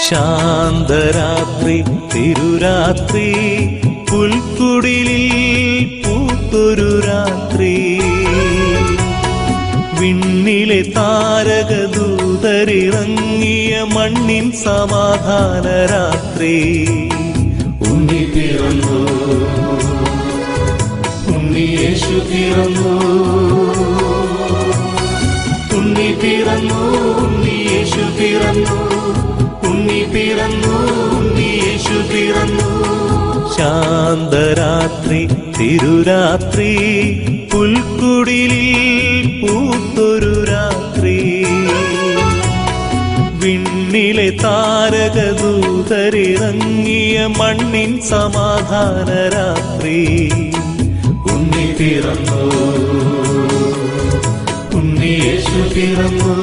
ശാന്തരാത്രി തിരുരാത്രി പുൽക്കുടിലിൽ പൂത്തൊരു രാത്രി വിണ്ണിലെ താരകദൂതരിറങ്ങിയ മണ്ണിൻ സമാധാന രാത്രി ഉണ്ണി പിറന്നു ഉണ്ണി യേശു പിറന്നു ഉണ്ണി പിറന്നു ഉണ്ണി യേശു പിറന്നു ഉണ്ണി പിറന്നു ഉണ്ണി യേശു പിറന്നു ശാന്തരാത്രി തിരുരാത്രി പുൽക്കുടിലിൽ പൂത്തൊരു രാത്രി വിണ്ണിലെ താരകദൂതരിറങ്ങിയ മണ്ണിൻ സമാധാന രാത്രി ഉണ്ണി പിറന്നു ഉണ്ണി യേശു പിറന്നു